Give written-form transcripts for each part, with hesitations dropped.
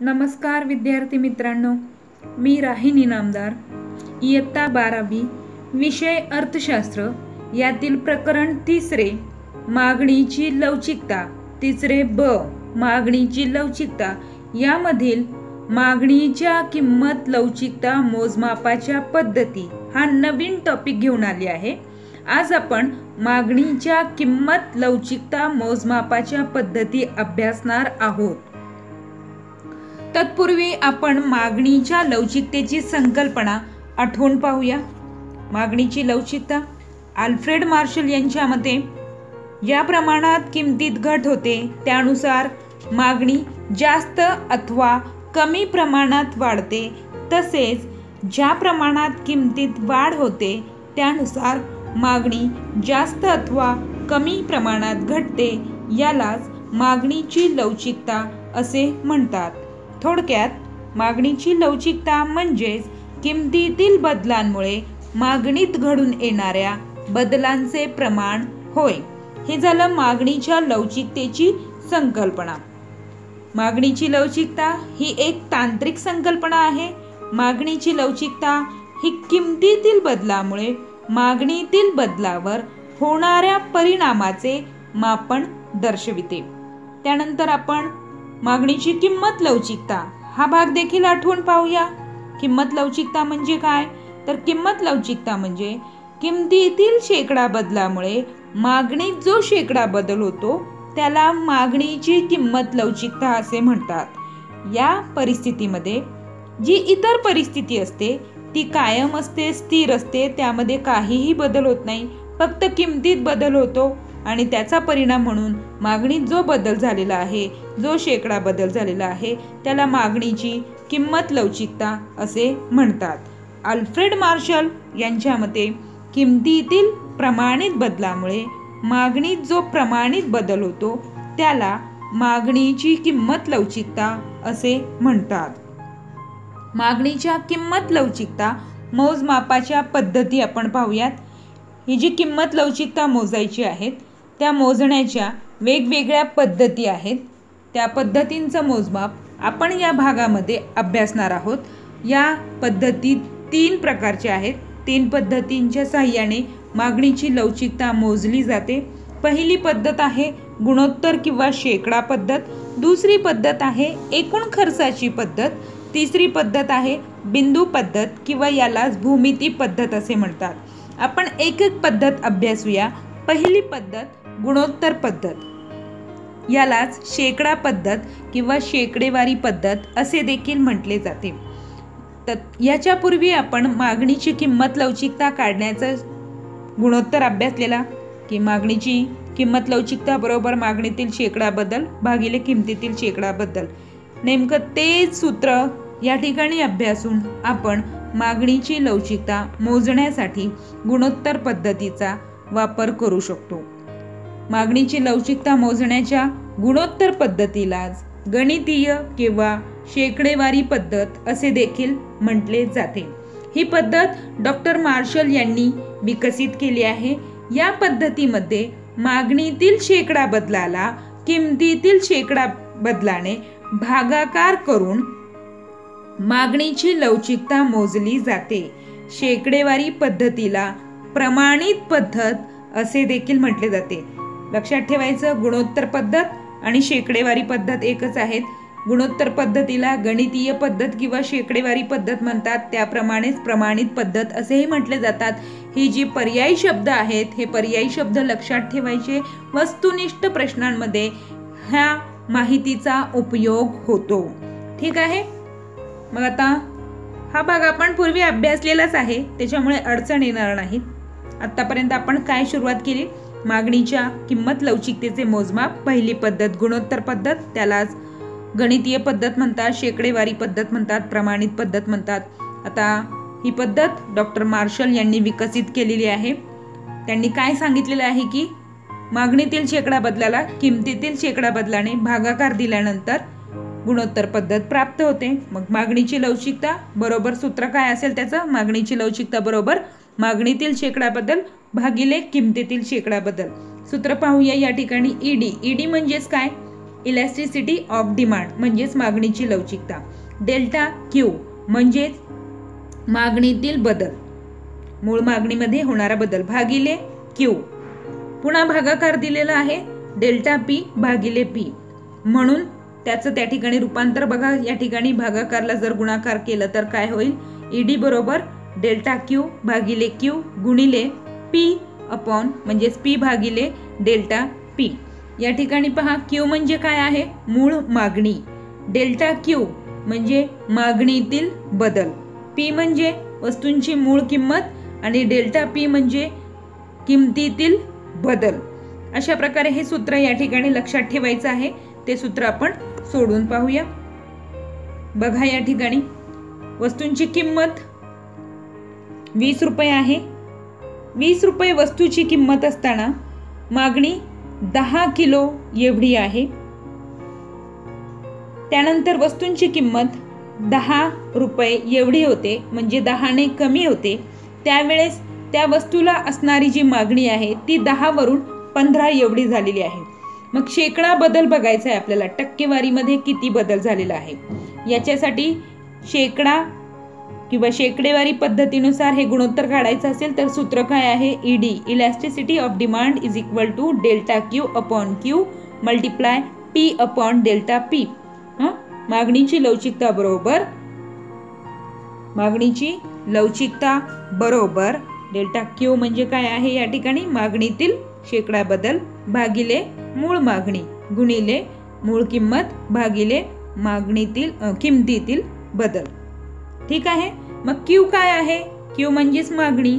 नमस्कार विद्यार्थी मित्रांनो, मी राहिनी नामदार, इयत्ता 12वी, विषय अर्थशास्त्र, यातील प्रकरण 3 मागणीची लवचिकता, 3 ब मागणीची लवचिकता यामधील मागणीच्या किंमत लवचिकता मोजमापाच्या पद्धती हा नवीन टॉपिक घेऊन आले आहे. आज आपण मागणीच्या किंमत लवचिकता मोजमापाच्या पद्धती अभ्यासणार आहोत. तत्पूर्वी आपण मागणीच्या लवचिकतेची संकल्पना आठवून पाहूया. मागणीची लवचिकता अल्फ्रेड मार्शल यांच्या मते ज्या प्रमाणात किमतीत घट होते त्यानुसार मागणी जास्त अथवा कमी प्रमाणात वाढते, तसेच ज्या प्रमाणात किमतीत वाढ होते त्यानुसार मागणी जास्त अथवा कमी प्रमाणात घटते, यालाच मागणीची लवचिकता असे म्हणतात. थोडक्यात मागणीची लवचिकता म्हणजेच किमतीतील बदलांमुळे मागणीत घडून येणाऱ्या बदलांचे प्रमाण होय. हे झालं मागणीच्या लवचिकतेची संकल्पना. मागणीची लवचिकता ही एक तांत्रिक संकल्पना आहे. मागणीची लवचिकता ही किमतीतील बदलामुळे मागणीतील बदलावर होणाऱ्या परिणामाचे मापन दर्शविते. त्यानंतर आपण मागणीची किंमत लवचिकता हा भाग देखील आठवून पाहूया. किंमत लवचिकता म्हणजे काय? तर किंमत लवचिकता म्हणजे किमतीतील शेकडा बदलामुळे मागणीत जो शेकडा बदल होतो त्याला मागणीची किंमत लवचिकता असे म्हणतात. या परिस्थितीमध्ये जी इतर परिस्थिती असते ती कायम असते, स्थिर असते, त्यामध्ये काहीही बदल होत नाही, फक्त किमतीत बदल होतो आणि त्याचा परिणाम म्हणून मागणीत जो बदल झालेला आहे, जो शेकडा बदल झालेला आहे त्याला मागणीची किंमत लवचिकता असे म्हणतात. अल्फ्रेड मार्शल यांच्या मते किमतीतील प्रमाणित बदलामुळे मागणीत जो प्रमाणित बदल होतो त्याला मागणीची किंमत लवचिकता असे म्हणतात. मागणीच्या किंमत लवचिकता मोजमापाच्या पद्धती आपण पाहूयात. ही जी किंमत लवचिकता मोजायची आहेत त्या मोजण्याच्या वेगवेगळ्या पद्धती आहेत. त्या पद्धतींचं मोजमाप आपण या भागामध्ये अभ्यासणार आहोत. या पद्धती 3 प्रकारच्या आहेत. 3 पद्धतींच्या साहाय्याने मागणीची लवचिकता मोजली जाते. पहिली पद्धत आहे गुणोत्तर किंवा शेकडा पद्धत. दुसरी पद्धत आहे एकूण खर्चाची पद्धत. तिसरी पद्धत आहे बिंदू पद्धत किंवा यालाच भूमिती पद्धत असे म्हणतात. आपण एक एक पद्धत अभ्यासूया. पहिली पद्धत गुणोत्तर पद्धत, यालाच शेकडा पद्धत किंवा शेकडेवारी पद्धत असे देखील म्हटले जाते. तर याच्यापूर्वी आपण मागणीची किंमत लवचिकता काढण्याचा गुणोत्तर अभ्यासलेला की मागणीची किंमत लवचिकता बरोबर मागणीतील शेकडा बदल भागिले किमतीतील शेकडा बदल. नेमकं तेच सूत्र या ठिकाणी अभ्यासून आपण मागणीची लवचिकता मोजण्यासाठी गुणोत्तर पद्धतीचा वापर करू शकतो. मागणीची लवचिकता मोजण्याच्या गुणोत्तर पद्धतीलाच गणितीय किंवा शेकडेवारी पद्धत असे देखील म्हटले जाते. ही पद्धत डॉक्टर मार्शल यांनी विकसित केली आहे. या पद्धतीमध्ये मागणीतील शेकडा बदलाला किमतीतील शेकडा बदलाने भागाकार करून मागणीची लवचिकता मोजली जाते. शेकडेवारी पद्धतीला प्रमाणित पद्धत असे देखील म्हटले जाते. लक्षात ठेवायचं, गुणोत्तर पद्धत आणि शेकडेवारी पद्धत एकच आहेत. गुणोत्तर पद्धतीला गणितीय पद्धत किंवा शेकडेवारी पद्धत म्हणतात, त्याप्रमाणेच प्रमाणित पद्धत असेही म्हटले जातात. ही जी पर्यायी शब्द आहेत हे पर्यायी शब्द लक्षात ठेवायचे. वस्तुनिष्ठ प्रश्नांमध्ये ह्या माहितीचा उपयोग होतो. ठीक आहे. मग आता हा भाग आपण पूर्वी अभ्यासलेलाच आहे, त्याच्यामुळे अडचण येणार नाहीत. आतापर्यंत आपण काय सुरुवात केली? मागणीच्या किंमत लवचिकतेचे मोजमाप. पहिली पद्धत गुणोत्तर पद्धत, त्यालाच गणितीय पद्धत म्हणतात, शेकडेवारी पद्धत म्हणतात, प्रमाणित पद्धत म्हणतात. आता ही पद्धत डॉक्टर मार्शल यांनी विकसित केलेली आहे. त्यांनी काय सांगितलेलं आहे की मागणीतील शेकडा बदलाला किमतीतील शेकडा बदलाने भागाकार दिल्यानंतर गुणोत्तर पद्धत प्राप्त होते. मग मागणीची लवचिकता बरोबर सूत्र काय असेल त्याचं? मागणीची लवचिकता बरोबर मागणीतील शेकडा बदल भागिले किमतीतील शेकडा बदल. सूत्र पाहूया या ठिकाणी. ईडी म्हणजेच काय? इलॅस्टिसिटी ऑफ डिमांड म्हणजेच मागणीची लवचिकता. डेल्टा क्यू म्हणजेच मागणीतील बदल, मूळ मागणीमध्ये होणारा बदल भागिले क्यू. पुन्हा भागाकार दिलेला आहे डेल्टा पी भागिले पी, म्हणून त्याचं त्या ठिकाणी रूपांतर बघा. या ठिकाणी भागाकारला जर गुणाकार केलं तर काय होईल, ईडी बरोबर डेल्टा क्यू भागिले क्यू गुणिले पी अपॉन म्हणजेच पी भागिले डेल्टा पी. या ठिकाणी पहा क्यू म्हणजे काय आहे, मूळ मागणी. डेल्टा क्यू म्हणजे मागणीतील बदल, पी म्हणजे वस्तूंची मूळ किंमत आणि डेल्टा पी म्हणजे किमतीतील बदल. अशा प्रकारे हे सूत्र या ठिकाणी लक्षात ठेवायचं आहे. ते सूत्र आपण सोडून पाहूया. बघा या ठिकाणी वस्तूंची किंमत 20 रुपये आहे. 20 रुपये वस्तूची किंमत असताना मागणी 10 किलो एवढी आहे. त्यानंतर वस्तूंची किंमत 10 रुपये एवढी होते, म्हणजे 10 ने कमी होते. त्यावेळेस त्या वस्तूला असणारी जी मागणी आहे ती 10 वरून 15 एवढी झालेली आहे. मग शेकडा बदल बघायचा आहे आपल्याला, टक्केवारीमध्ये किती बदल झालेला आहे. याच्यासाठी शेकडा किंवा शेकडेवारी पद्धतीनुसार हे गुणोत्तर काढायचं असेल तर सूत्र काय आहे, ED elasticity of demand is equal to delta Q upon Q multiply P upon delta P. मागणीची लवचिकता बरोबर डेल्टा क्यू म्हणजे काय आहे, या ठिकाणी मागणीतील शेकडा बदल भागिले मूळ मागणी गुणिले मूळ किंमत भागिले मागणीतील किमतीतील बदल. ठीक आहे. मग क्यू काय आहे, क्यू म्हणजेच मागणी.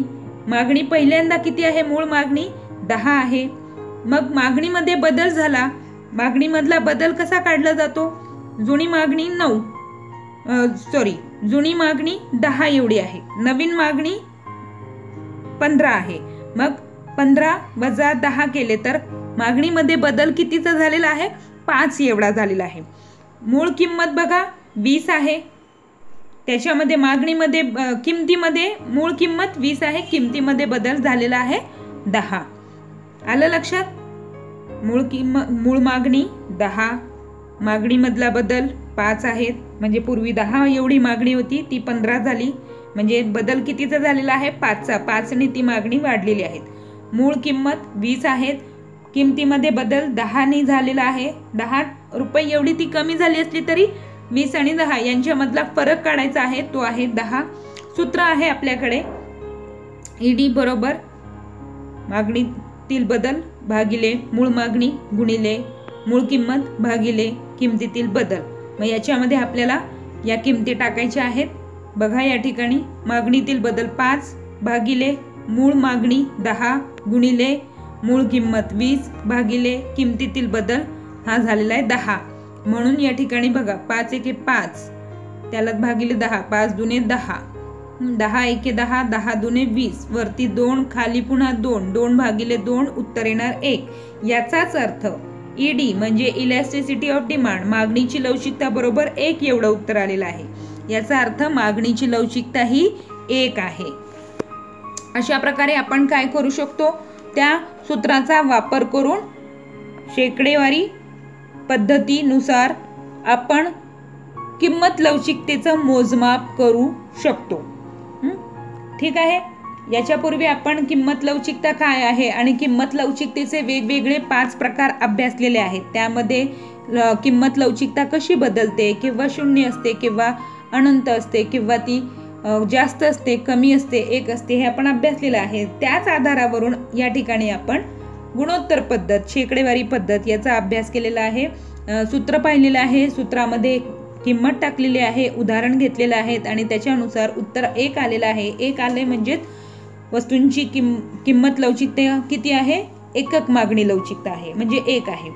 मागणी पहिल्यांदा किती आहे, मूळ मागणी 10 आहे. मग मागणीमध्ये बदल झाला, मागणीमधला बदल कसा काढला जातो, जुनी मागणी 10 एवढी आहे, नवीन मागणी 15 आहे. मग 15 वजा 10 केले तर मागणीमध्ये बदल कितीचा झालेला आहे, 5 एवढा झालेला आहे. मूळ किंमत बघा 20 आहे, त्याच्यामध्ये मागणीमध्ये किमतीमध्ये मूळ किंमत 20 आहे, किमतीमध्ये बदल झालेला आहे 10. आलं लक्षात. मूळ मागणी 10, मागणीमधला बदल 5 आहेत, म्हणजे पूर्वी 10 एवढी मागणी होती ती 15 झाली, म्हणजे बदल कितीचा झालेला आहे, 5चा. 5ने ती मागणी वाढलेली आहे. मूळ किंमत 20 आहेत, किमतीमध्ये बदल 10 ने झालेला आहे. 10 रुपये एवढी ती कमी झाली असली तरी 20 आणि 10 यांच्यामधला फरक काढायचा आहे, तो आहे 10. सूत्र आहे आपल्याकडे ईडी बरोबर मागणीतील बदल भागिले मूळ मागणी गुणिले मूळ किंमत भागिले किमतीतील बदल. मग याच्यामध्ये आपल्याला या किमती टाकायच्या आहेत. बघा या ठिकाणी मागणीतील बदल 5 भागिले मूळ मागणी 10 गुणिले मूळ किंमत 20 भागिले किमतीतील बदल हा झालेला आहे 10. म्हणून या ठिकाणी बघा 5 एके 5, त्याला भागिले 10, 5 दुने 10, 10 एके 10, 10 दुने 20, वरती 2 खाली पुन्हा 2, 2 भागिले 2 उत्तर येणार 1. याचाच अर्थ ईडी म्हणजे इलॅस्टिसिटी ऑफ डिमांड मागणीची लवचिकता बरोबर 1 एवढं उत्तर आलेलं आहे. याचा अर्थ मागणीची लवचिकता ही 1 आहे. अशा प्रकारे आपण काय करू शकतो, त्या सूत्राचा वापर करून शेकडेवारी पद्धतीनुसार आपण किंमत लवचिकतेचं मोजमाप करू शकतो. ठीक आहे. याच्यापूर्वी आपण किंमत लवचिकता काय आहे आणि किंमत लवचिकतेचे वेगवेगळे 5 प्रकार अभ्यासलेले आहेत. त्यामध्ये किंमत लवचिकता कशी बदलते, किंवा शून्य असते किंवा अनंत असते, किंवा ती जास्त असते, कमी असते, 1 असते, हे आपण अभ्यासलेलं आहे. त्याच आधारावरून या ठिकाणी आपण गुणोत्तर पद्धत, शेकडेवारी पद्धत याचा अभ्यास केलेला आहे. सूत्र पाहिलेलं आहे, सूत्रामध्ये किंमत टाकलेली आहे, उदाहरण घेतलेलं आहेत आणि त्याच्यानुसार उत्तर 1 आलेलं आहे. 1 आले म्हणजेच वस्तूंची किंमत लवचिकता किती आहे, एकक मागणी लवचिकता आहे, म्हणजे 1 आहे.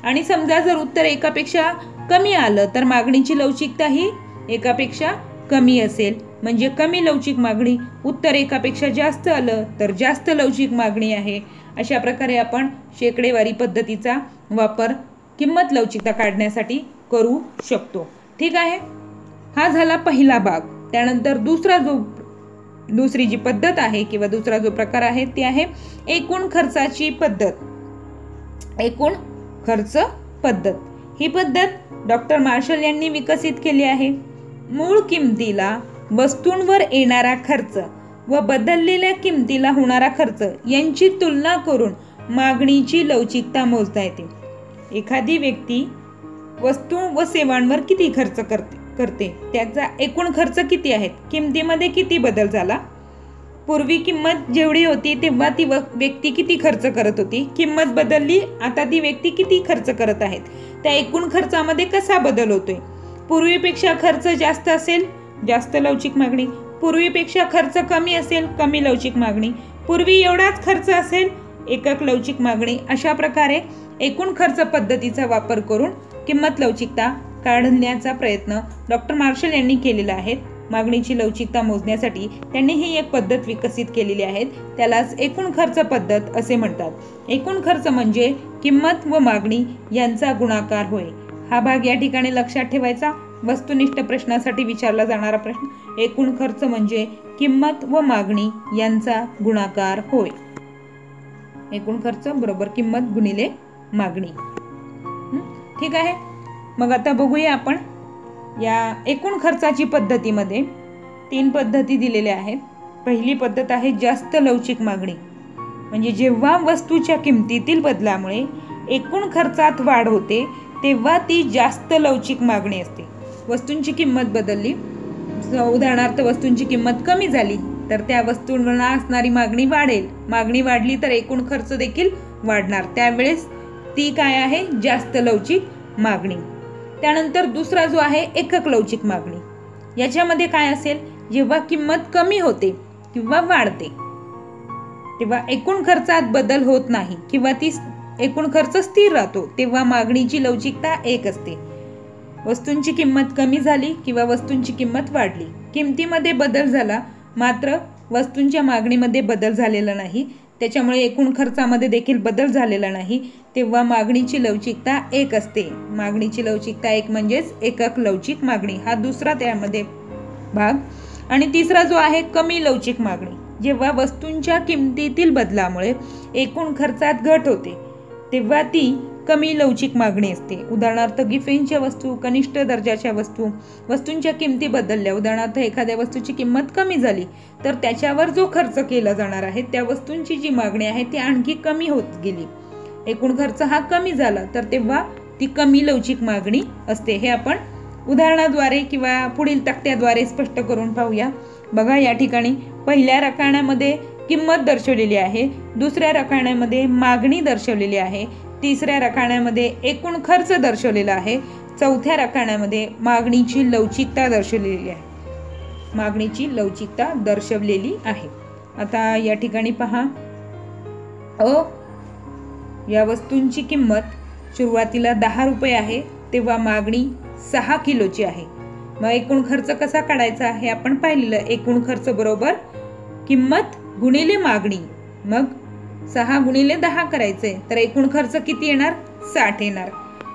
आणि समजा जर उत्तर 1 पेक्षा कमी आलं तर मागणीची लवचिकता ही 1 पेक्षा कमी असेल, म्हणजे कमी लवचिक मागणी. उत्तर 1 पेक्षा जास्त आलं तर जास्त लवचिक मागणी आहे. अशा प्रकारे आपण शेकडेवारी पद्धतीचा वापर किंमत लवचिकता काढण्यासाठी करू शकतो. ठीक आहे. हा झाला पहिला भाग. त्यानंतर दुसरी जी पद्धत आहे किंवा दुसरा जो प्रकार आहे ते आहे एकूण खर्चाची पद्धत. एकूण खर्च पद्धत ही पद्धत डॉक्टर मार्शल यांनी विकसित केली आहे. मूळ किमतीला वस्तूंवर येणारा खर्च व बदललेल्या किमतीला होणारा खर्च यांची तुलना करून मागणीची लवचिकता मोजता येते. एखादी व्यक्ती वस्तू व सेवांवर किती खर्च करते त्याचा एकूण खर्च किती आहे, किमतीमध्ये किती बदल झाला, पूर्वी किंमत जेवढी होती तेव्हा ती व्यक्ती किती खर्च करत होती, किंमत बदलली आता ती व्यक्ती किती खर्च करत आहेत, त्या एकूण खर्चामध्ये कसा बदल होतोय. पूर्वीपेक्षा खर्च जास्त असेल जास्त लवचिक मागणी, पूर्वीपेक्षा खर्च कमी असेल कमी लवचिक मागणी, पूर्वी एवढाच खर्च असेल एकक लवचिक मागणी. अशा प्रकारे एकूण खर्च पद्धतीचा वापर करून किंमत लवचिकता काढण्याचा प्रयत्न डॉक्टर मार्शल यांनी केलेला आहे. मागणीची लवचिकता मोजण्यासाठी त्यांनी ही एक पद्धत विकसित केलेली आहे. त्यालाच एकूण खर्च पद्धत असे म्हणतात. एकूण खर्च म्हणजे किंमत व मागणी यांचा गुणाकार होय. हा भाग या ठिकाणी लक्षात ठेवायचा. वस्तुनिष्ठ प्रश्नासाठी विचारला जाणारा प्रश्न, एकूण खर्च म्हणजे किंमत व मागणी यांचा गुणाकार होय. एकूण खर्च बरोबर किंमत गुणिले मागणी. ठीक आहे. मग आता बघूया आपण या एकूण खर्चाची पद्धतीमध्ये 3 पद्धती दिलेल्या आहेत. पहिली पद्धत आहे जास्त लवचिक मागणी, म्हणजे जेव्हा वस्तूच्या किमतीतील बदलामुळे एकूण खर्चात वाढ होते तेव्हा ती जास्त लवचिक मागणी असते. वस्तूंची किंमत बदलली, उदाहरणार्थ वस्तूंची किंमत कमी झाली तर त्या वस्तूंना असणारी मागणी वाढेल, मागणी वाढली तर एकूण खर्च देखील वाढणार, त्यावेळेस ती काय आहे जास्त लवचिक मागणी. त्यानंतर दुसरा जो आहे एकक लवचिक मागणी. याच्यामध्ये काय असेल, जेव्हा किंमत कमी होते किंवा वाढते तेव्हा एकूण खर्चात बदल होत नाही किंवा ती एकूण खर्च स्थिर राहतो तेव्हा मागणीची लवचिकता 1 असते. वस्तूंची किंमत कमी झाली किंवा वस्तूंची किंमत वाढली, किमतीमध्ये बदल झाला मात्र वस्तूंच्या मागणीमध्ये बदल झालेला नाही, त्याच्यामुळे एकूण खर्चामध्ये देखील बदल झालेला नाही, तेव्हा मागणीची लवचिकता 1 असते. मागणीची लवचिकता 1 म्हणजेच एकक लवचिक मागणी. हा दुसरा त्यामध्ये भाग. आणि तिसरा जो आहे कमी लवचिक मागणी. जेव्हा वस्तूंच्या किमतीतील बदलामुळे एकूण खर्चात घट होते तेव्हा ती कमी लवचिक मागणी असते. उदाहरणार्थ गिफ्टच्या वस्तू, कनिष्ठ दर्जाच्या वस्तू, वस्तूंच्या किमती बदलल्या. उदाहरणार्थ एखाद्या वस्तूची किंमत कमी झाली तर त्याच्यावर जो खर्च केला जाणार आहे त्या वस्तूंची जी मागणी आहे ती आणखी कमी होत गेली. एकूण खर्च हा कमी झाला तर तेव्हा ती कमी लवचिक मागणी असते. हे आपण उदाहरणाद्वारे किंवा पुढील तक्त्याद्वारे स्पष्ट करून पाहूया. बघा या ठिकाणी पहिल्या रकान्यामध्ये किंमत दर्शवलेली आहे, दुसऱ्या रकान्यामध्ये मागणी दर्शवलेली आहे, तिसऱ्या रकान्यामध्ये एकूण खर्च दर्शवलेला आहे, चौथ्या रकान्यामध्ये मागणीची लवचिकता दर्शवलेली आहे. मागणीची लवचिकता दर्शवलेली आहे. आता या ठिकाणी पहा, या वस्तूंची किंमत सुरुवातीला 10 रुपये आहे तेव्हा मागणी 6 किलोची आहे. मग एकूण खर्च कसा काढायचा हे आपण पाहिलेलं. एकूण खर्च बरोबर किंमत गुणिले मागणी. मग 6 गुणिले 10 करायचे तर एकूण खर्च किती येणार, 60 येणार.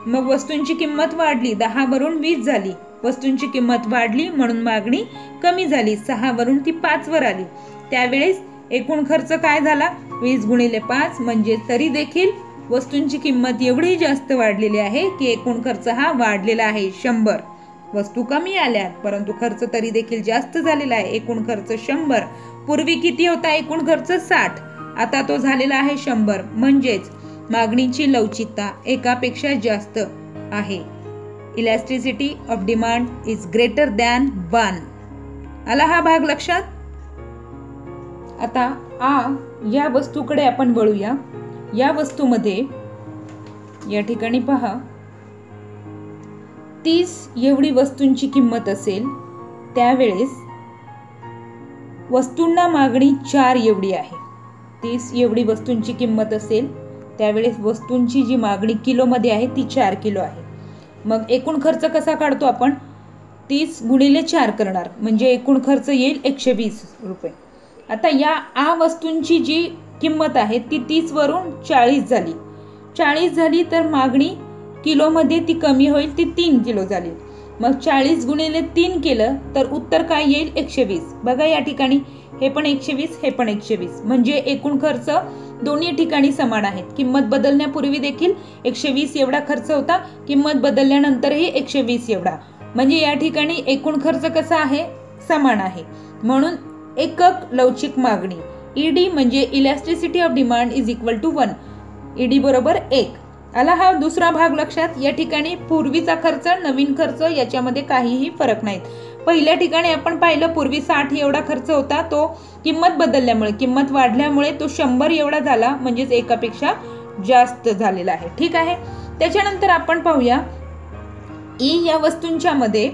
मग वस्तूंची किंमत वाढली, 10 वरून 20 झाली. वस्तूंची किंमत वाढली म्हणून मागणी कमी झाली, 6 वरून ती 5 वर आली. त्यावेळेस एकूण खर्च काय झाला, 20 गुणिले 5 म्हणजे तरी देखील वस्तूंची किंमत एवढी जास्त वाढलेली आहे की एकूण खर्च हा वाढलेला आहे 100. वस्तू कमी आल्यात परंतु खर्च तरी देखील जास्त झालेला आहे. एकूण खर्च 100. पूर्वी किती होता एकूण खर्च 60, आता तो झालेला आहे 100. म्हणजेच मागणीची लवचिकता एकापेक्षा जास्त आहे. Elasticity of demand is greater than 1. आला हा भाग लक्षात. आता या वस्तूकडे आपण वळूया. या वस्तूमध्ये या ठिकाणी पहा, 30 एवढी वस्तूंची किंमत असेल त्यावेळेस वस्तूंना मागणी 4 एवढी आहे. 30 एवढी वस्तूंची किंमत असेल त्यावेळेस वस्तूंची जी मागणी किलोमध्ये आहे ती 4 किलो आहे. मग एकूण खर्च कसा काढतो आपण, 30 गुणिले 4 करणार म्हणजे एकूण खर्च येईल 120 रुपये. आता या वस्तूंची जी किंमत आहे ती 30 वरून 40 झाली. 40 झाली तर मागणी किलोमध्ये ती कमी होईल, ती 3 किलो झाली. मग 40 गुणिले 3 केलं तर उत्तर काय येईल? 120. बघा या ठिकाणी हे पण 120, हे पण 120, म्हणजे एकूण खर्च दोन्ही ठिकाणी समान आहेत. किंमत बदलण्यापूर्वी देखील 120 एवढा खर्च होता, किंमत बदलल्यानंतरही 120 एवढा, म्हणजे या ठिकाणी एकूण खर्च कसा आहे? समान आहे. म्हणून एकक लवचिक मागणी ईडी म्हणजे elasticity of demand is equal to 1. ED बरोबर 1. आला हा दुसरा भाग लक्षात. या ठिकाणी पूर्वीचा खर्च, नवीन खर्च याच्यामध्ये काहीही फरक नाहीत. पहिल्या ठिकाणी आपण पाहिलं पूर्वी 60 एवढा खर्च होता, तो किंमत बदलल्यामुळे, किंमत वाढल्यामुळे तो 100 एवढा झाला, म्हणजेच एकापेक्षा जास्त झालेला आहे. ठीक आहे. त्याच्यानंतर आपण पाहूया ई या वस्तूंच्या मध्ये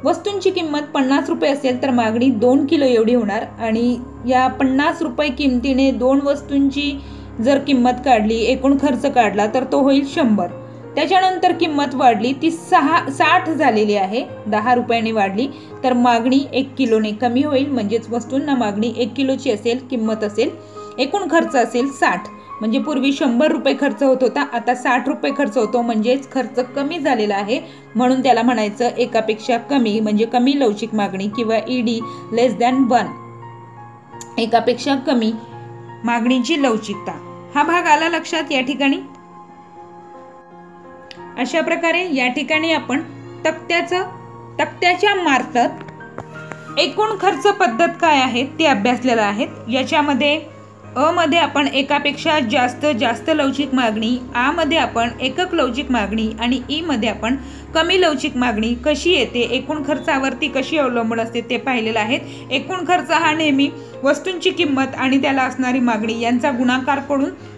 वस्तूंची किंमत 50 रुपये असेल तर मागणी 2 किलो एवढी होणार, आणि या 50 रुपये किमतीने 2 वस्तूंची जर किंमत काढली, एकूण खर्च काढला तर तो होईल 100. त्याच्यानंतर किंमत वाढली, ती 60 झालेली आहे, 10 रुपयाने वाढली, तर मागणी 1 किलोने कमी होईल, म्हणजेच वस्तूंना मागणी 1 किलोची असेल, किंमत असेल, एकूण खर्च असेल 60. म्हणजे पूर्वी 100 रुपये खर्च होत होता, आता 60 रुपये खर्च होतो, म्हणजेच खर्च कमी झालेला आहे. म्हणून त्याला म्हणायचं एकापेक्षा कमी, म्हणजे कमी लवचिक मागणी किंवा ईडी लेस दॅन 1, एकापेक्षा कमी मागणीची लवचिकता. हा भाग आला लक्षात या ठिकाणी. अशा प्रकारे या ठिकाणी आपण तक्त्याच्या मार्फत एकूण खर्च पद्धत काय आहे ते अभ्यासलेलं आहे. याच्यामध्ये अ मध्ये आपण एकापेक्षा जास्त लवचिक मागणी, आ मध्ये आपण एकक लवचिक मागणी आणि ई मध्ये आपण कमी लवचिक मागणी कशी येते, एकूण खर्चावरती कशी अवलंबून असते ते पाहिलेलं आहे. एकूण खर्च हा नेहमी वस्तूंची किंमत आणि त्याला असणारी मागणी यांचा गुणाकार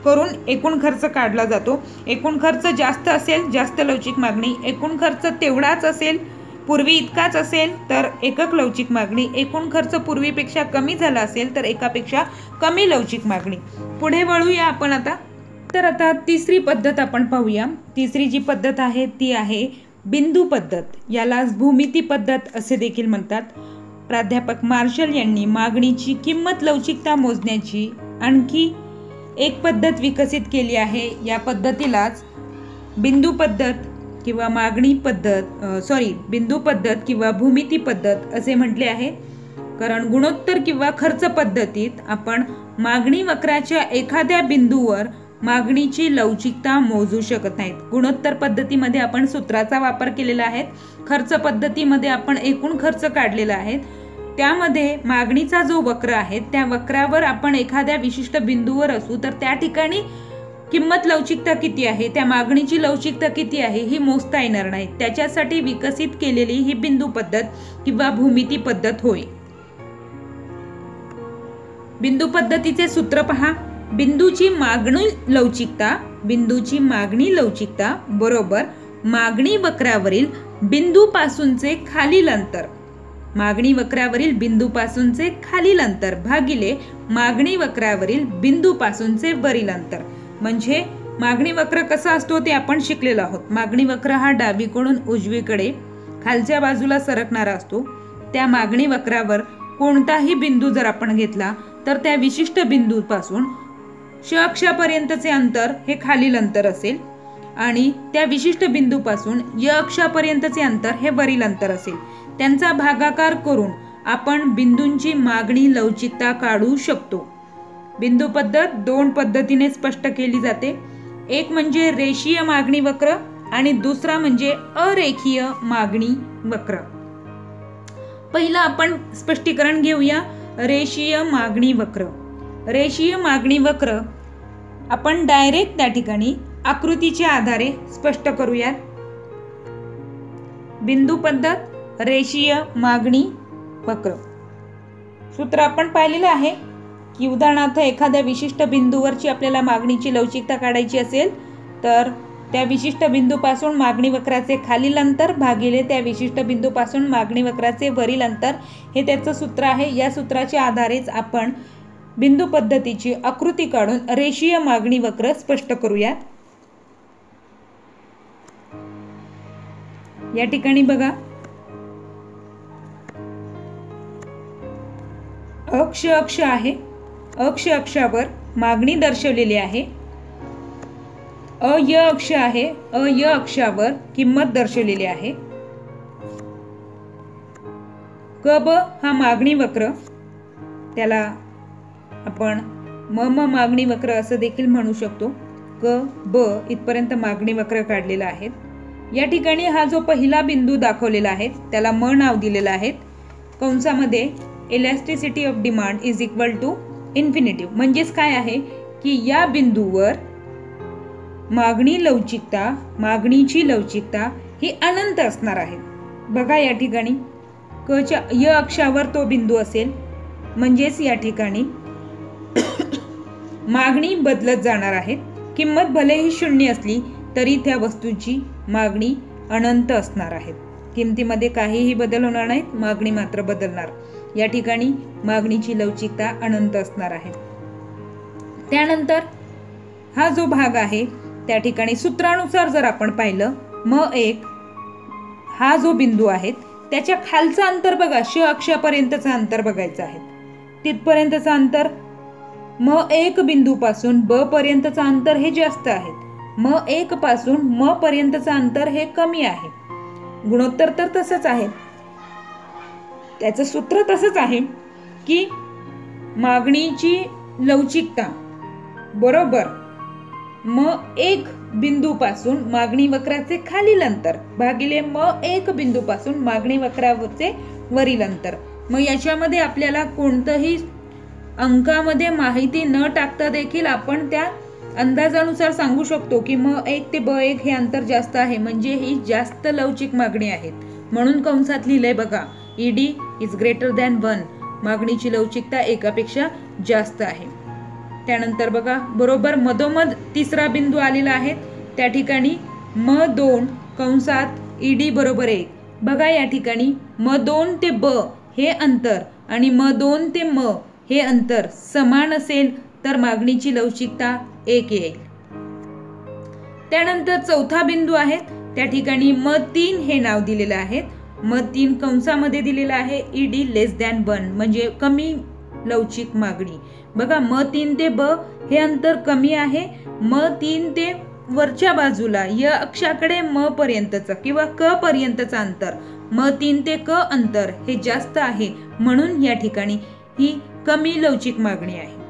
करून एकूण खर्च काढला जातो. एकूण खर्च जास्त असेल जास्त लवचिक मागणी, एकूण खर्च तेवढाच असेल पूर्वी इतकाच असेल तर एकक लवचिक मागणी, एकूण खर्च पूर्वीपेक्षा कमी झाला असेल तर एकापेक्षा कमी लवचिक मागणी. पुढे वळूया आपण आता. तर आता तिसरी पद्धत आपण पाहूया. तिसरी जी पद्धत आहे ती आहे बिंदू पद्धत. यालाच भूमिती पद्धत असे देखील म्हणतात. प्राध्यापक मार्शल यांनी मागणीची किंमत लवचिकता मोजण्याची आणखी एक पद्धत विकसित केली आहे. या पद्धतीलाच बिंदू पद्धत किंवा बिंदू पद्धत किंवा भूमिती पद्धत असे म्हटले आहे. कारण गुणोत्तर किंवा खर्च पद्धतीत आपण मागणी वक्राच्या एखाद्या बिंदूवर मागणीची लवचिकता मोजू शकत नाहीत. गुणोत्तर पद्धतीमध्ये आपण सूत्राचा वापर केलेला आहे, खर्च पद्धतीमध्ये आपण एकूण खर्च काढलेला आहे. त्यामध्ये मागणीचा जो वक्र आहे त्या वक्रावर आपण एखाद्या विशिष्ट बिंदूवर असू तर त्या ठिकाणी किंमत लवचिकता किती आहे, त्या मागणीची लवचिकता किती आहे ही मोजता येणार नाही. त्याच्यासाठी विकसित केलेली ही बिंदू पद्धत किंवा भूमिती पद्धत होय. बिंदू पद्धतीचे सूत्र पहा. बिंदूची मागणी लवचिकता बरोबर मागणी वक्रावरील बिंदूपासूनचे खालील अंतर, मागणी वक्रावरील बिंदूपासूनचे खालील अंतर भागिले मागणी वक्रावरील बिंदूपासूनचे वरील अंतर. म्हणजे मागणी वक्र कसा असतो ते आपण शिकलेलो आहोत. मागणी वक्र हा डावीकडून उजवीकडे खालच्या बाजूला सरकणारा असतो. त्या मागणी वक्रावर कोणताही बिंदू जर आपण घेतला तर त्या विशिष्ट बिंदूपासून श अक्षापर्यंतचे अंतर हे खालील अंतर असेल आणि त्या विशिष्ट बिंदूपासून य अक्षापर्यंतचे अंतर हे वरील अंतर असेल. त्यांचा भागाकार करून आपण बिंदूंची मागणी लवचिकता काढू शकतो. बिंदू पद्धत 2 पद्धतीने स्पष्ट केली जाते. एक म्हणजे रेषीय मागणी वक्र आणि दुसरा म्हणजे अरेखीय मागणी वक्र. पहिलं आपण स्पष्टीकरण घेऊया. रेषीय मागणी वक्र. रेषीय मागणी वक्र आपण डायरेक्ट त्या ठिकाणी आकृतीच्या आधारे स्पष्ट करूयात. बिंदू पद्धत, रेषीय मागणी वक्र. सूत्र आपण पाहिलेलं आहे की उदाहरणार्थ एखाद्या विशिष्ट बिंदूवरची आपल्याला मागणीची लवचिकता काढायची असेल तर त्या विशिष्ट बिंदूपासून मागणी वक्राचे खालील अंतर भागिले त्या विशिष्ट बिंदूपासून मागणी वक्राचे वरील अंतर हे त्याचं सूत्र आहे. या सूत्राच्या आधारेच आपण बिंदू पद्धतीची आकृती काढून रेषीय मागणी वक्र स्पष्ट करूयात. या ठिकाणी बघा, अक्ष आहे. अक्ष अक्षावर मागणी दर्शवलेली आहे. अय अक्ष आहे. अय अक्षावर किंमत दर्शवलेली आहे. क ब हा मागणी वक्र, त्याला आपण म मागणी वक्र असं देखील म्हणू शकतो. क ब इथपर्यंत मागणी वक्र काढलेला आहे. या ठिकाणी हा जो पहिला बिंदू दाखवलेला आहे त्याला म नाव दिलेलं आहे. कंसामध्ये elasticity of demand is equal to infinitive. म्हणजेच काय आहे की या बिंदूवर मागणीची लवचिकता ही अनंत असणार आहे. बघा या ठिकाणी क च्या य अक्षावर तो बिंदू असेल, म्हणजेच या ठिकाणी मागणी बदलत जाणार आहे. किंमत भलेही शून्य असली तरी त्या वस्तूची मागणी अनंत असणार आहे. किमतीमध्ये काहीही बदल होणार नाहीत, मागणी मात्र बदलणार. या ठिकाणी मागणीची लवचिकता अनंत असणार आहे. त्यानंतर हा जो भाग आहे त्या ठिकाणी सूत्रानुसार जर आपण पाहिलं, म1 हा जो बिंदू आहे त्याच्या खालचं अंतर बघा, श अक्षापर्यंतचं अंतर बघायचं आहे. तिथपर्यंतचं अंतर म1 बिंदूपासून ब पर्यंतचं अंतर हे जास्त आहे. म1 पासून म पर्यंतचं अंतर हे कमी आहे. गुणोत्तर तर तसंच आहे, त्याचं सूत्र तसंच आहे की मागणीची लवचिकता बरोबर म1 बिंदूपासून मागणी वक्राचे खालील अंतर भागिले म1 बिंदूपासून मागणी वक्राचे वरील अंतर. मग याच्यामध्ये आपल्याला कोणतंही अंकामध्ये माहिती न टाकता देखील आपण त्या अंदाजानुसार सांगू शकतो की म1 ते ब1 हे अंतर जास्त आहे, म्हणजे ही जास्त लवचिक मागणी आहे. म्हणून कंसात लिहिलंय बघा, ईडी इज ग्रेटर दॅन 1. मागणीची लवचिकता एकापेक्षा जास्त आहे. त्यानंतर बघा बरोबर मधोमध तिसरा बिंदू आलेला आहे, त्या ठिकाणी म2 कंसात ईडी बरोबर 1. बघा या ठिकाणी म2 ते ब हे अंतर आणि म2 ते म हे अंतर समान असेल तर मागणीची लवचिकता 1 येईल. त्यानंतर चौथा बिंदू आहे, त्या ठिकाणी म3 हे नाव दिलेलं आहे. म3 कंसामध्ये दिलेलं आहे ईडी लेस दॅन 1, म्हणजे कमी लवचिक मागणी. बघा म3 ते ब हे अंतर कमी आहे. म3 ते वरच्या बाजूला य अक्षाकडे म पर्यंतचं किंवा क पर्यंतचं अंतर, म3 ते क अंतर हे जास्त आहे, म्हणून या ठिकाणी ही कमी लवचिक मागणी आहे.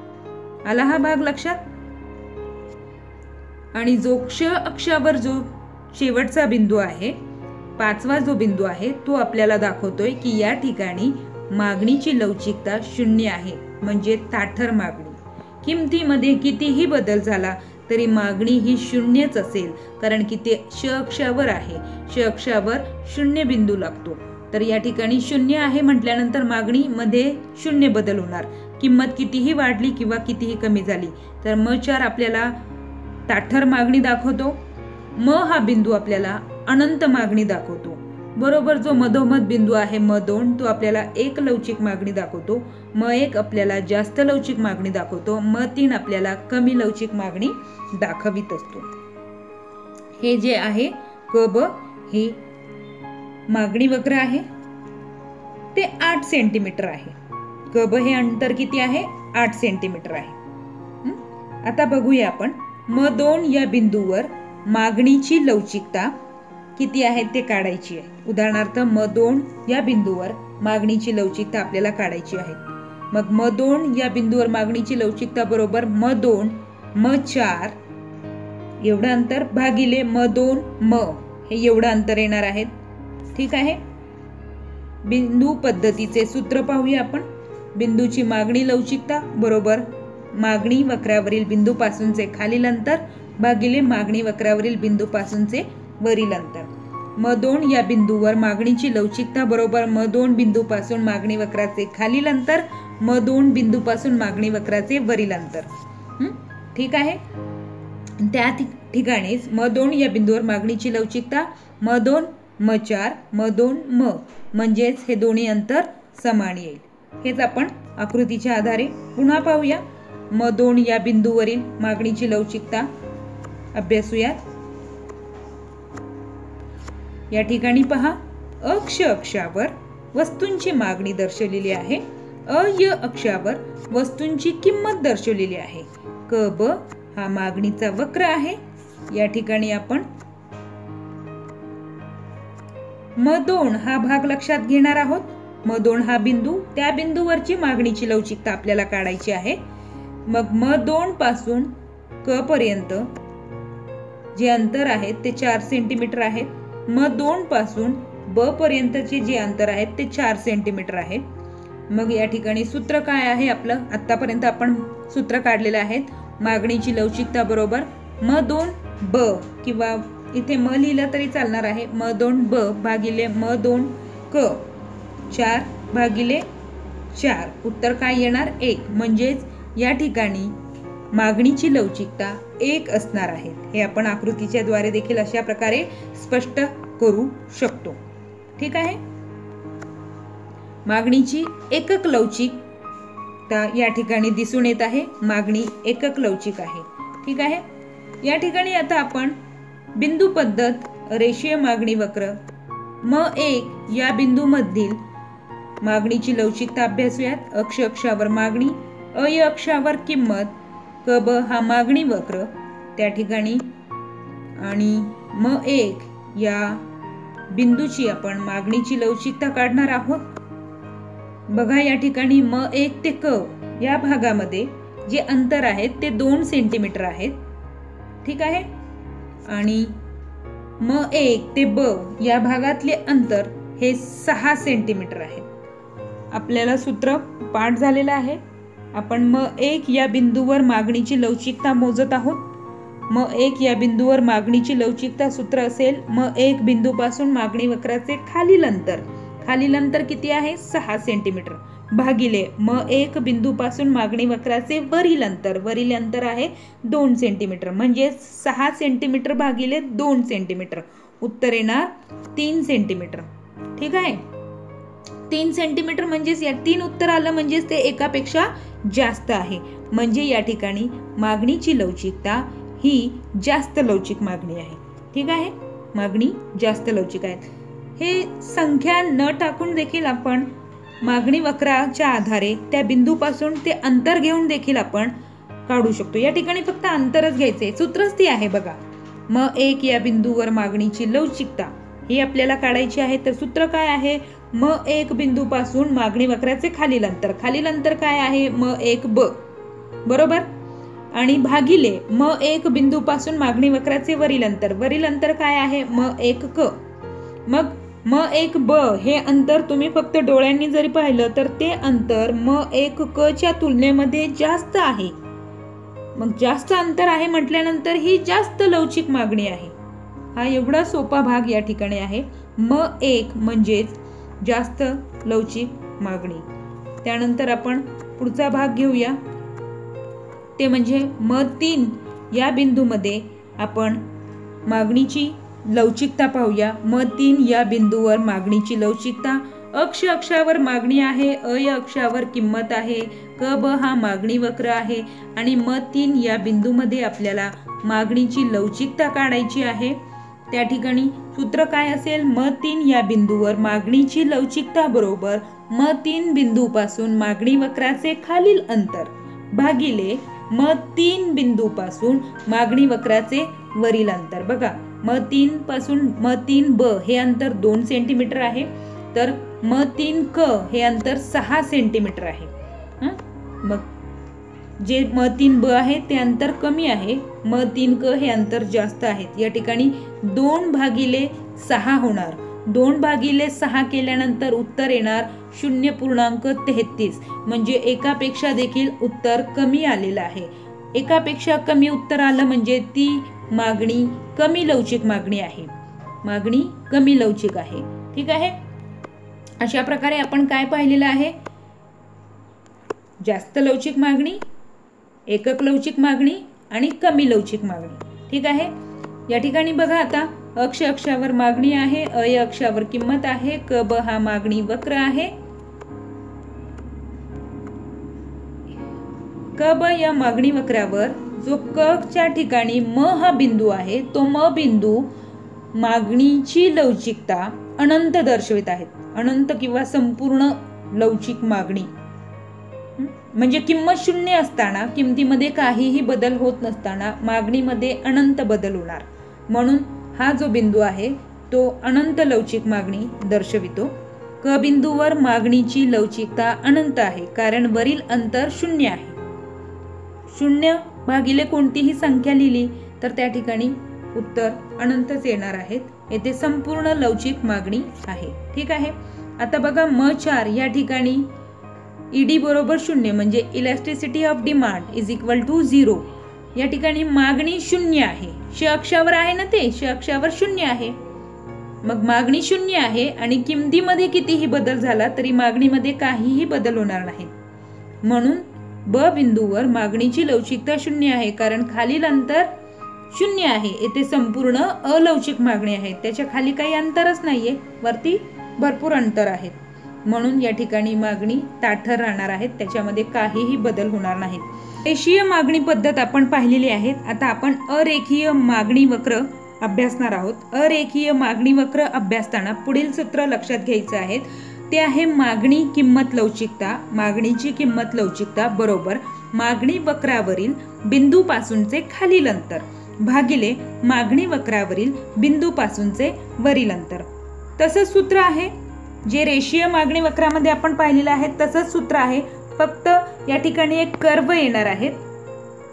आला हा भाग लक्षात. आणि जो क्ष अक्षावर जो शेवटचा बिंदू आहे, पाचवा जो बिंदू आहे, तो आपल्याला दाखवतोय की या ठिकाणी मागणीची लवचिकता 0 आहे, म्हणजे ताठर मागणी. किमतीमध्ये कितीही बदल झाला तरी मागणी ही 0च असेल, कारण की ते श अक्षावर आहे. श अक्षावर 0 बिंदू लागतो, तर या ठिकाणी 0 आहे म्हटल्यानंतर मागणीमध्ये 0 बदल होणार. किंमत कितीही वाढली किंवा कितीही कमी झाली तर म4 आपल्याला ताठर मागणी दाखवतो. म हा बिंदू आपल्याला अनंत मागणी दाखवतो. बरोबर जो मधोमध बिंदू आहे म2 तो आपल्याला एक लवचिक मागणी दाखवतो. म1 आपल्याला जास्त लवचिक मागणी दाखवतो. म3 आपल्याला कमी लवचिक मागणी दाखवित असतो. हे जे आहे क ब हे मागणी वक्र आहे ते 8 सेंटीमीटर आहे. क ब हे अंतर किती आहे? 8 सेंटीमीटर आहे. आता बघूया आपण म2 या बिंदूवर मागणीची लवचिकता किती आहे ते काढायची आहे. उदाहरणार्थ म2 या बिंदूवर मागणीची लवचिकता आपल्याला काढायची आहे. मग म2 या बिंदूवर मागणीची लवचिकता बरोबर म2 म4 एवढं अंतर भागिले म2 म हे एवढं अंतर येणार आहे. ठीक आहे. बिंदू पद्धतीचे सूत्र पाहूया आपण. बिंदूची मागणी लवचिकता बरोबर मागणी वक्रावरील बिंदूपासूनचे खालील अंतर भागिले मागणी वक्रावरील बिंदूपासूनचे वरील अंतर. म2 या बिंदूवर मागणीची लवचिकता बरोबर म2 बिंदूपासून मागणी वक्राचे खालील अंतर म2 बिंदूपासून मागणी वक्राचे वरील अंतर. ठीक आहे. त्या ठिकाणीच म2 या बिंदूवर मागणीची लवचिकता म2 म4 म2 म म्हणजेच हे दोन्ही अंतर समान येईल. हेच आपण आकृतीच्या आधारे पुन्हा पाहूया. म2 या बिंदूवरील मागणीची लवचिकता अभ्यासूयात. या ठिकाणी पहा, अक्ष अक्षावर वस्तूंची मागणी दर्शवलेली आहे. अय अक्षावर वस्तूंची किंमत दर्शवलेली आहे. क ब हा मागणीचा वक्र आहे. या ठिकाणी आपण म2 हा भाग लक्षात घेणार आहोत. म2 हा बिंदू, त्या बिंदूवरची मागणीची लवचिकता आपल्याला काढायची आहे. मग म2 पासून क पर्यंत जे अंतर आहे ते 4 सेंटीमीटर आहे. म2 पासून ब पर्यंतचे जे अंतर आहे ते 4 सेंटीमीटर आहे. मग या ठिकाणी सूत्र काय आहे आपलं, आतापर्यंत आपण सूत्र काढलेले आहेत. मागणीची लवचिकता बरोबर म2 ब, किंवा इथे म लिहिलं तरी चालणार आहे, म2 ब भागिले म2 क, 4 भागिले 4. उत्तर काय येणार 1. म्हणजेच या ठिकाणी मागणीची लवचिकता 1 असणार आहे. हे आपण आकृतीच्या द्वारे देखील अशा प्रकारे स्पष्ट करू शकतो. ठीक आहे. मागणीची एकक लवचिकता या ठिकाणी दिसून येत आहे. मागणी एकक लवचिक आहे. ठीक आहे. या ठिकाणी आता आपण बिंदू पद्धत, रेषीय मागणी वक्र म1 या बिंदू मधील मागणीची लवचिकता अभ्यासूयात. अक्ष अक्षावर मागणी, अय अक्षावर किंमत, क ब हा मागणी वक्र त्या ठिकाणी, आणि म1 या बिंदूची आपण मागणीची लवचिकता काढणार आहोत. बघा या ठिकाणी म1 ते क या भागामध्ये जे अंतर आहे ते 2 सेंटीमीटर आहेत. ठीक आहे. आणि म1 ते ब या भागातले अंतर हे 6 सेंटीमीटर आहे. आपल्याला सूत्र पाठ झालेलं आहे. आपण म1 या बिंदूवर मागणीची लवचिकता मोजत आहोत. म1 या बिंदूवर मागणीची लवचिकता सूत्र असेल म1 बिंदूपासून मागणी वक्राचे खालील अंतर किती आहे 6 सेंटीमीटर, भागिले म1 बिंदूपासून मागणी वक्राचे वरील अंतर आहे 2 सेंटीमीटर, म्हणजे 6 सेंटीमीटर भागिले 2 सेंटीमीटर. उत्तर येणार 3 सेंटीमीटर. ठीक आहे. 3 सेंटीमीटर म्हणजेच या 3 उत्तर आलं, म्हणजेच ते एकापेक्षा जास्त आहे. म्हणजे या ठिकाणी मागणीची लवचिकता ही जास्त लवचिक मागणी आहे. ठीक आहे. मागणी जास्त लवचिक आहे. हे संख्या न टाकून देखील आपण मागणी वक्राच्या आधारे त्या बिंदूपासून ते अंतर घेऊन देखील आपण काढू शकतो. या ठिकाणी फक्त अंतरच घ्यायचे, सूत्रच ती आहे बघा. म1 या बिंदूवर मागणीची लवचिकता ही आपल्याला काढायची आहे. तर सूत्र काय आहे, म1 बिंदूपासून मागणी वक्राचे खालील अंतर काय आहे म1 ब, बरोबर, आणि भागिले म1 बिंदूपासून मागणी वक्राचे वरील अंतर काय आहे म1 क. मग म1 ब हे अंतर तुम्ही फक्त डोळ्यांनी जरी पाहिलं तर ते अंतर म1 क च्या तुलनेमध्ये जास्त आहे. मग जास्त अंतर आहे म्हटल्यानंतर ही जास्त लवचिक मागणी आहे. हा एवढा सोपा भाग या ठिकाणी आहे. म1 म्हणजेच जास्त लवचिक मागणी. त्यानंतर आपण पुढचा भाग घेऊया, ते म्हणजे म3 या बिंदूमध्ये आपण मागणीची लवचिकता पाहूया. म3 या बिंदूवर मागणीची लवचिकता, अक्ष अक्षावर मागणी आहे, अय अक्षावर किंमत आहे, क ब हा मागणी वक्र आहे, आणि म3 या बिंदूमध्ये आपल्याला मागणीची लवचिकता काढायची आहे. त्या ठिकाणी सूत्र काय असेल, म3 या बिंदूवर मागणीची लवचिकता बरोबर म3 बिंदूपासून मागणी वक्राचे खालील अंतर भागिले म3 बिंदूपासून मागणी वक्राचे वरील अंतर. बघा म3 पासून म3 ब हे अंतर 2 सेंटीमीटर आहे, तर म3 क हे अंतर 6 सेंटीमीटर आहे. मग जे म3 ब आहे ते अंतर कमी आहे, म3 क हे अंतर जास्त आहे. या ठिकाणी 2/6 होणार. 2/6 केल्यानंतर उत्तर येणार 0.33, म्हणजे एकापेक्षा देखील उत्तर कमी आलेलं आहे. एकापेक्षा कमी उत्तर आलं म्हणजे ती मागणी कमी लवचिक मागणी आहे. मागणी कमी लवचिक आहे. ठीक आहे. अशा प्रकारे आपण काय पाहिलेलं आहे, जास्त लवचिक मागणी, एकक लवचिक मागणी आणि कमी लवचिक मागणी. ठीक आहे. या ठिकाणी बघा आता अक्ष अक्षावर मागणी आहे, अय अक्षावर किंमत आहे, क ब हा मागणी वक्र आहे. क ब या मागणी वक्रावर जो क च्या ठिकाणी म हा बिंदू आहे, तो म बिंदू मागणीची लवचिकता अनंत दर्शवित आहेत. अनंत किंवा संपूर्ण लवचिक मागणी म्हणजे किंमत 0 असताना, किमतीमध्ये काहीही बदल होत नसताना मागणीमध्ये अनंत बदल होणार. म्हणून हा जो बिंदू आहे तो अनंत लवचिक मागणी दर्शवितो. क बिंदूवर मागणीची लवचिकता अनंत आहे, कारण वरील अंतर 0 आहे. 0 भागिले कोणतीही संख्या लिहिली तर त्या ठिकाणी उत्तर अनंतच येणार आहेत. येथे संपूर्ण लवचिक मागणी आहे. ठीक आहे. आता बघा म4 या ठिकाणी ईडी बरोबर 0 म्हणजे elasticity of demand is equal to 0. या ठिकाणी मागणी 0 आहे. श अक्षावर आहे ना, ते श अक्षावर 0 आहे. मग मागणी 0 आहे आणि किमतीमध्ये कितीही बदल झाला तरी मागणीमध्ये काहीही बदल होणार नाही. म्हणून ब बिंदूवर मागणीची लवचिकता 0 आहे, कारण खालील अंतर 0 आहे. येथे संपूर्ण अलवचिक मागणी आहे. त्याच्या खाली काही अंतरच नाहीये, वरती भरपूर अंतर आहेत. म्हणून या ठिकाणी मागणी ताठर राहणार आहेत. त्याच्यामध्ये काहीही बदल होणार नाहीत. रेषीय मागणी पद्धत आपण पाहिलेली आहे. आता आपण अरेखीय मागणी वक्र अभ्यासणार आहोत. अरेखीय मागणी वक्र अभ्यासताना पुढील सूत्र लक्षात घ्यायचे आहेत. ते आहे मागणी किंमत लवचिकता. मागणीची किंमत लवचिकता बरोबर मागणी वक्रावरील बिंदूपासूनचे खालील अंतर भागिले मागणी वक्रावरील बिंदूपासूनचे वरील अंतर. तसंच सूत्र आहे जे रेषीय मागणी वक्रामध्ये आपण पाहिलेलं आहे. तसंच सूत्र आहे, फक्त या ठिकाणी एक कर्व येणार आहे.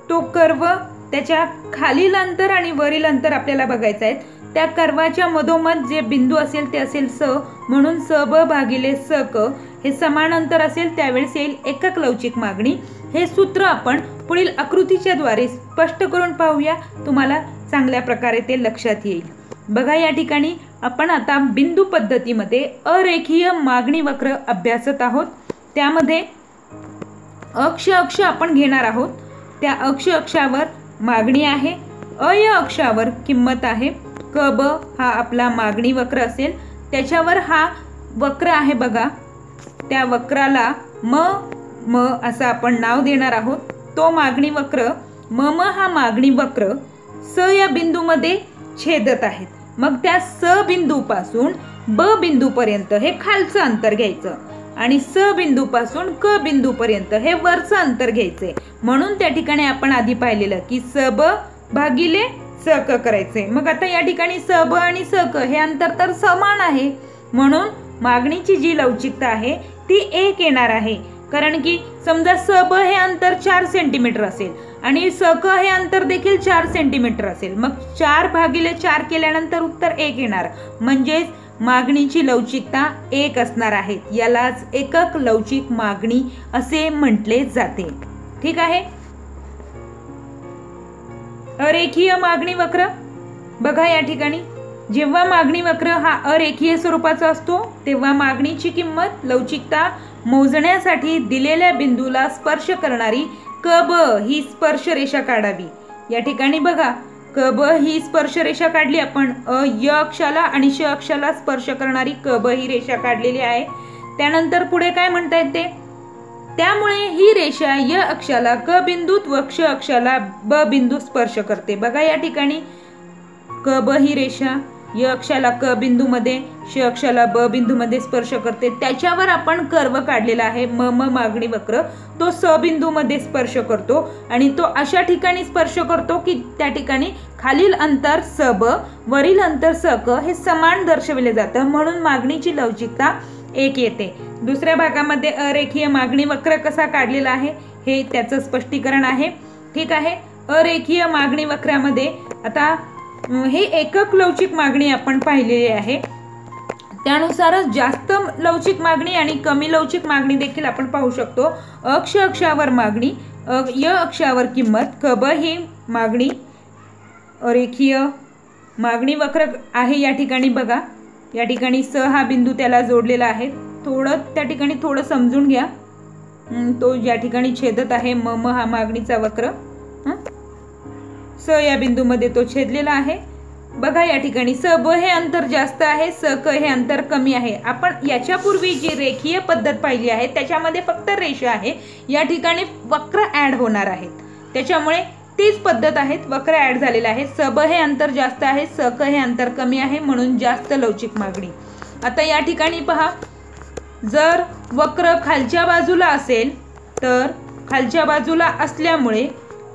तो कर्व त्याच्या खालील अंतर आणि वरील अंतर आपल्याला बघायचं आहे. त्या कर्वाच्या मधोमध जे बिंदू असेल ते असेल स, म्हणून स ब भागिले स क हे समान अंतर असेल, त्यावेळेस येईल एकक लवचिक मागणी. हे सूत्र आपण पुढील आकृतीच्या द्वारे स्पष्ट करून पाहूया. तुम्हाला चांगल्या प्रकारे ते लक्षात येईल. बघा या ठिकाणी आपण आता बिंदू पद्धतीमध्ये अरेखीय मागणी वक्र अभ्यासत आहोत. त्यामध्ये अक्ष आपण घेणार आहोत. त्या अक्षावर मागणी आहे, अय अक्षावर किंमत आहे. क ब हा आपला मागणी वक्र असेल, त्याच्यावर हा वक्र आहे बघा. त्या वक्राला म असं आपण नाव देणार आहोत. तो मागणी वक्र म हा मागणी वक्र स या बिंदूमध्ये छेदत आहेत. मग त्या स बिंदूपासून ब बिंदूपर्यंत हे खालचं अंतर घ्यायचं आणि स बिंदूपासून क बिंदूपर्यंत हे वरचं अंतर घ्यायचे. म्हणून त्या ठिकाणी आपण आधी पाहिलेलं की स ब भागिले स क करायचे. मग आता या ठिकाणी स ब आणि स क हे अंतर तर समान आहे, म्हणून मागणीची जी लवचिकता आहे ती 1 येणार आहे. कारण की समजा स ब हे अंतर 4 सेंटीमीटर असेल आणि स क हे अंतर देखील 4 सेंटीमीटर असेल. मग 4 भागिले 4 केल्यानंतर उत्तर 1 येणार. म्हणजेच मागणीची लवचिकता 1 असणार आहे. यालाच एकक लवचिक मागणी असे म्हटले जाते. ठीक आहे. अरेखीय मागणी वक्र बघा या ठिकाणी जेव्हा मागणी वक्र हा अरेखीय स्वरूपाचा असतो तेव्हा मागणीची किंमत लवचिकता मोजण्यासाठी दिलेल्या बिंदूला स्पर्श करणारी क ब ही स्पर्श रेषा काढावी. या ठिकाणी बघा क ब ही स्पर्श रेषा काढली आपण. य अक्षाला आणि श अक्षाला स्पर्श करणारी क ब ही रेषा काढलेली आहे. त्यानंतर पुढे काय म्हणता येते, त्यामुळे ही रेषा य अक्षाला क बिंदूत व क्ष अक्षाला ब बिंदू स्पर्श करते. बघा या ठिकाणी क ब ही रेषा य अक्षाला क बिंदूमध्ये श अक्षाला ब बिंदूमध्ये स्पर्श करते. त्याच्यावर आपण कर्व काढलेला आहे म मागणी वक्र. तो स बिंदूमध्ये स्पर्श करतो आणि तो अशा ठिकाणी स्पर्श करतो की त्या ठिकाणी खालील अंतर स ब वरील अंतर स क हे समान दर्शविले जातं. म्हणून मागणीची लवचिकता 1 येते. दुसऱ्या भागामध्ये अरेखीय मागणी वक्र कसा काढलेला आहे हे त्याचं स्पष्टीकरण आहे. ठीक आहे. अरेखीय मागणी वक्रामध्ये आता हे एकक लवचिक मागणी आपण पाहिलेली आहे. त्यानुसारच जास्त लवचिक मागणी आणि कमी लवचिक मागणी देखील आपण पाहू शकतो. अक्ष अक्षावर मागणी, य अक्षावर किंमत, क ब ही मागणी अरेखीय मागणी वक्र आहे. या ठिकाणी बघा या ठिकाणी स हा बिंदू त्याला जोडलेला आहे. त्या ठिकाणी थोडं समजून घ्या. तो ज्या ठिकाणी छेदत आहे म हा मागणीचा वक्र स या बिंदूमध्ये तो छेदलेला आहे. बघा या ठिकाणी स ब हे अंतर जास्त आहे, स क हे अंतर कमी आहे. आपण याच्यापूर्वी जी रेखीय पद्धत पाहिली आहे त्याच्यामध्ये फक्त रेषा आहे. या ठिकाणी वक्र ऍड होणार आहेत. त्याच्यामुळे तीच पद्धत आहे. वक्र ऍड झालेला आहे. स ब हे अंतर जास्त आहे, स क हे अंतर कमी आहे, म्हणून जास्त लवचिक मागणी. आता या ठिकाणी पहा, जर वक्र खालच्या बाजूला असेल तर खालच्या बाजूला असल्यामुळे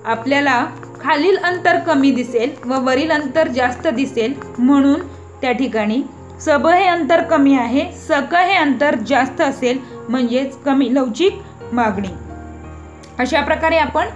आपल्याला खालील अंतर कमी दिसेल व वरील अंतर जास्त दिसेल. म्हणून त्या ठिकाणी सब हे अंतर कमी आहे, सक हे अंतर जास्त असेल म्हणजेच कमी लवचिक मागणी। अशा प्रकारे आपण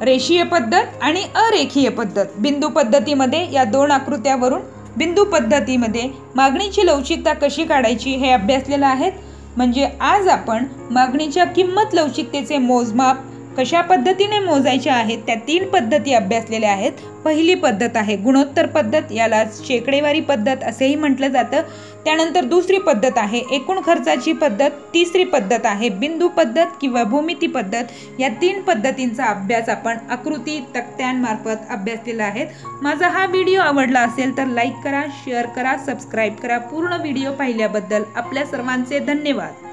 रेषीय पद्धत आणि अरेखीय पद्धत बिंदू पद्धतीमध्ये या दोन आकृत्यावरून बिंदू पद्धतीमध्ये मागणीची लवचिकता कशी काढायची हे अभ्यासलेलं आहे। म्हणजे आज आपण मागणीच्या किंमत लवचिकतेचे मोजमाप कशा पद्धतीने मोजायचे आहेत त्या 3 पद्धती अभ्यासलेल्या आहेत। पहिली पद्धत आहे गुणोत्तर पद्धत, याला शेकडेवारी पद्धत असेही म्हटलं जातं। त्यानंतर दुसरी पद्धत आहे एकूण खर्चाची पद्धत, तिसरी पद्धत आहे बिंदू पद्धत किंवा भूमिती पद्धत। या 3 पद्धतींचा अभ्यास आपण आकृती तक्त्यांमार्फत अभ्यासलेला आहे। माझा हा व्हिडिओ आवडला असेल तर लाईक करा, शेअर करा, सबस्क्राईब करा। पूर्ण व्हिडिओ पाहिल्याबद्दल आपल्या सर्वांचे धन्यवाद।